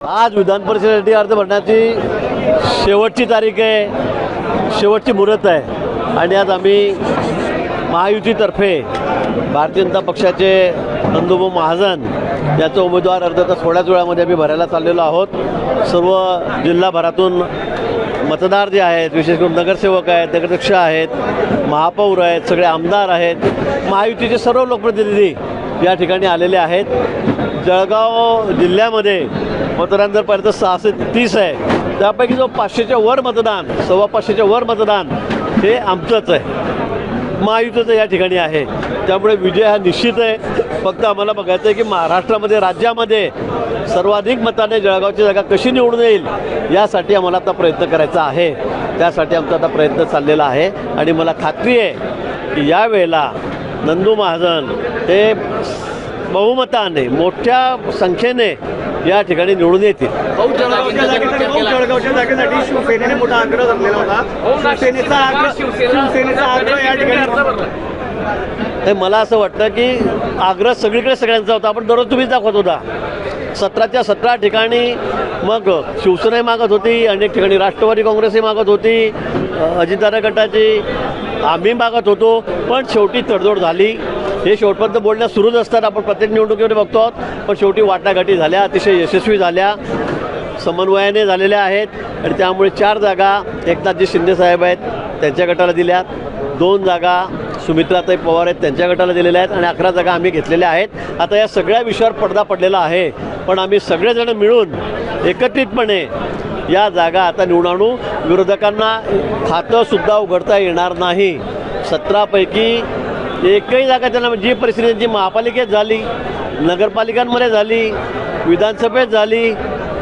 आज विधान परिषदेसाठी अर्ज भरण्याची शेवटची तारीख आहे, शेवटची मुहूर्त आहे आणि आज आम्ही महायुतीतर्फे भारतीय जनता पक्षाचे नंदुभाऊ महाजन याचा उमेदवार अर्ज तर थोड्याच वेळामध्ये आम्ही भरायला चाललेलो आहोत। सर्व जिल्हाभरातून मतदार जे आहेत, विशेष करून नगरसेवक आहेत, नगराध्यक्ष आहेत, महापौर आहेत, सगळे आमदार आहेत, महायुतीचे सर्व लोकप्रतिनिधी या ठिकाणी आलेले आहेत। जळगाव जिल्ह्यामध्ये मतदान जर पाहिलं तर 630 आहे, त्यापैकी जो 500च्या वर मतदान, 525च्या वर मतदान हे आमचंच आहे, महायुतीचं या ठिकाणी आहे। त्यामुळे विजय हा निश्चित आहे। फक्त आम्हाला बघायचं आहे की महाराष्ट्रामध्ये, राज्यामध्ये सर्वाधिक मताने जळगावची जागा कशी निवडून येईल यासाठी आम्हाला आता प्रयत्न करायचा आहे। त्यासाठी आमचा आता प्रयत्न चाललेला आहे आणि मला खात्री आहे की यावेळेला नंदू महाजन हे बहुमताने, मोठ्या संख्येने या ठिकाणी निवडून येतील। जळगावच्या जागेसाठी शिवसेनेने मोठा आग्रह धरलेला होता। शिवसेनेचा आग्रह या ठिकाणी मला असं वाटतं की आग्रह सगळीकडे सगळ्यांचा होता। आपण दररोज तुम्हीच दाखवत होता 17च्या 17 ठिकाणी, मग शिवसेना मागत होती, अनेक ठिकाणी राष्ट्रवादी काँग्रेसही मागत होती, अजितदादा गटाची आम्ही मागत होतो, पण शेवटी तडजोड झाली। हे शेवटपर्यंत बोलण्यास सुरूच असतात, आपण प्रत्येक निवडणुकीमध्ये बघतो आहोत, पण शेवटी वाटाघाटी झाल्या, अतिशय यशस्वी झाल्या, समन्वयाने झालेल्या आहेत आणि त्यामुळे 4 जागा एकनाथजी शिंदे साहेब आहेत त्यांच्या गटाला दिल्यात, 2 जागा सुमित्राताई पवार आहेत त्यांच्या गटाला दिलेल्या आहेत आणि 11 जागा आम्ही घेतलेल्या आहेत। आता या सगळ्या विषयावर पडदा पडलेला आहे, पण आम्ही सगळेजण मिळून एकत्रितपणे या जागा आता निवडून आणू। विरोधकांना खातंसुद्धा उघडता येणार नाही। 17 पैकी एकही जागा त्यांना, जी परिस्थिती जी महापालिकेत झाली, नगरपालिकांमध्ये झाली, विधानसभेत झाली,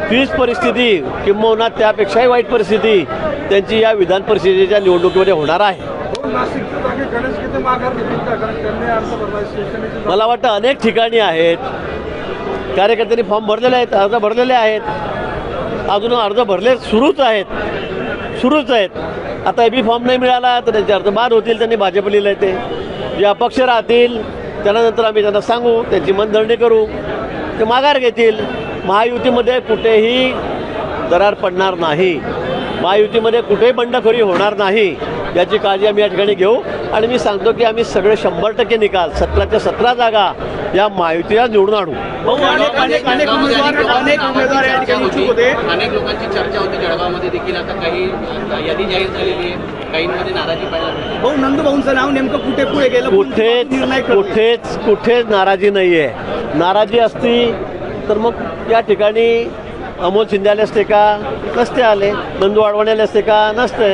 तीच परिस्थिती किंबहुना त्यापेक्षाही वाईट परिस्थिती त्यांची या विधान परिषदेच्या निवडणुकीमध्ये होणार आहे। मला वाटतं अनेक ठिकाणी आहेत, कार्यकर्त्यांनी फॉर्म भरलेले आहेत, अर्ज भरलेले आहेत, अजून अर्ज भरले सुरूच आहेत। आता एबी फॉर्म नाही मिळाला तर त्यांचे अर्ज बाद होतील, त्यांनी भाजप लिहिलं आहे ते, जे अपक्ष राहतील त्यानंतर आम्ही त्यांना सांगू, त्यांची मनधरणी करू, ते माघार घेतील। महायुतीमध्ये कुठेही दरार पडणार नाही, महायुतीमध्ये कुठेही बंडखोरी होणार नाही याची काळजी आम्ही या ठिकाणी घेऊ आणि मी सांगतो की आम्ही सगळे 100% निकाल 17च्या 17 जागा या महायुतीला निवडून आणू। अनेक उमेदवार या ठिकाणी इच्छुक होते, अनेक लोकांची चर्चा होती जळगावमध्ये देखील, आता काही यादी जाहीर झालेली आहे, काहींमध्ये नाराजी पाहायला। भाऊ नंदूभाऊंचं नाव नेमकं कुठे पुढे गेलं? कुठेच नाराजी नाही आहे। नाराजी असती तर मग या ठिकाणी अमोल शिंदे आले असते का? नसते आले। नंदू अडवाणी आले असते का? नसते।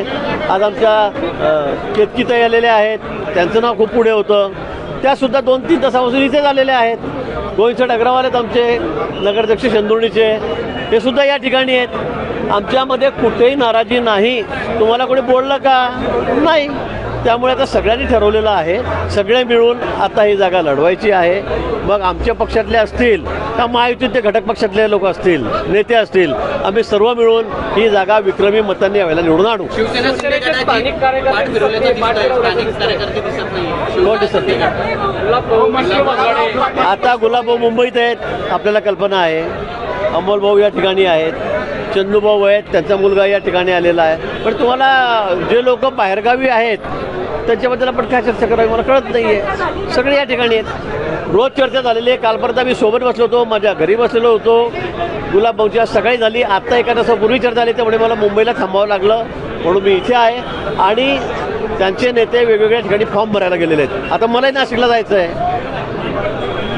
आज आमच्या केतकीताई आलेल्या आहेत, त्यांचं नाव खूप पुढे होतं, त्यासुद्धा 2-3 तासापासून इथेच आलेल्या आहेत। गोविंद अग्रवाल आहेत आमचे नगराध्यक्ष शेंदुर्णीचे, हे सुद्धा या ठिकाणी आहेत। आमच्यामध्ये कुठेही नाराजी नाही। तुम्हाला कोणी बोललं का? नाही। त्यामुळे आता सगळ्यांनी ठरवलेलं आहे, सगळे मिळून आता ही जागा लढवायची आहे। मग आमच्या पक्षातले असतील का महायुतीचे घटक पक्षातले लोक असतील, नेते असतील, आम्ही सर्व मिळून ही जागा विक्रमी मतांनी यावेळेला निवडून आणू। आता गुलाबभाऊ मुंबईत आहेत, आपल्याला कल्पना आहे, अमोल भाऊ या ठिकाणी आहेत, चंदूभाऊ आहेत, त्यांचा मुलगा या ठिकाणी आलेला आहे। पण तुम्हाला जे लोक बाहेरगावी आहेत त्यांच्याबद्दल आपण काय चर्चा करावी मला कळत नाही आहे। सगळे या ठिकाणी आहेत, रोज चर्चा झालेली आहे। कालपर्यंत मी सोबत बसलो होतो, माझ्या घरी बसलेलो होतो, गुलाबभाऊची सकाळी झाली, आत्ता एका तासापूर्वी चर्चा झाली, त्यामुळे मला मुंबईला थांबावं लागलं, म्हणून मी इथे आहे आणि त्यांचे नेते वेगवेगळ्या ठिकाणी फॉर्म भरायला गेलेले आहेत। आता मलाही नाशिकला जायचं आहे,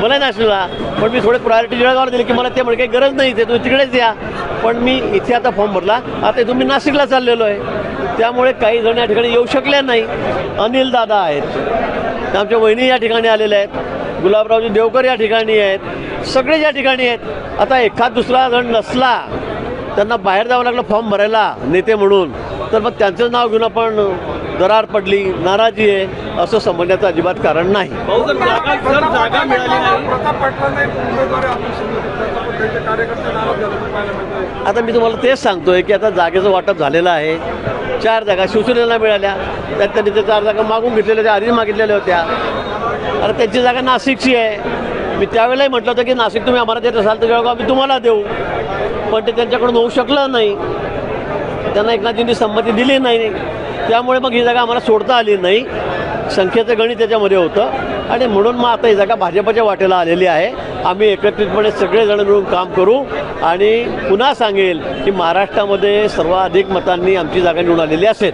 मलाही नाशिकला, पण मी थोडे प्रायोरिटी जळगावला दिली की मला ते म्हणजे काही गरज नाही, ते तुम्ही तिकडेच या, पण मी इथे आता फॉर्म भरला, आता इथून मी नाशिकला चाललेलो आहे। त्यामुळे काही जण या ठिकाणी येऊ शकले नाही। अनिल दादा आहेत, आमच्या वहिनी या ठिकाणी आलेल्या आहेत, गुलाबरावजी देवकर या ठिकाणी आहेत, सगळे या ठिकाणी आहेत। आता एखाद दुसरा जण नसला, त्यांना बाहेर जावं लागलं फॉर्म भरायला नेते म्हणून, तर मग त्यांचं नाव घेऊन आपण दरार पडली, नाराजी आहे असं समजण्याचं अजिबात कारण नाही। जागा मिळाली नाही, आता मी तुम्हाला तेच सांगतोय की आता जागेचं वाटप झालेलं आहे। 4 जागा शिवसेनेला मिळाल्या, त्यात त्यांनी त्या 4 जागा मागून घेतलेल्या होत्या, आधीच मागितलेल्या होत्या। आता त्यांची जागा नाशिकची आहे, मी त्यावेळेलाही म्हटलं होतं की नाशिक तुम्ही आम्हाला देत असाल तर जळगाव आम्ही तुम्हाला देऊ, पण ते त्यांच्याकडून होऊ शकलं नाही, त्यांना एकनाथजींनी संमती दिली नाही, त्यामुळे मग ही जागा आम्हाला सोडता आली नाही. संख्येचं गणित त्याच्यामध्ये होतं आणि म्हणून मग आता ही जागा भाजपच्या वाटेला आलेली आहे. आम्ही एकत्रितपणे सगळेजण मिळून काम करू आणि पुन्हा सांगेल की महाराष्ट्रामध्ये सर्वाधिक मतांनी आमची जागा निवडून आलेली असेल.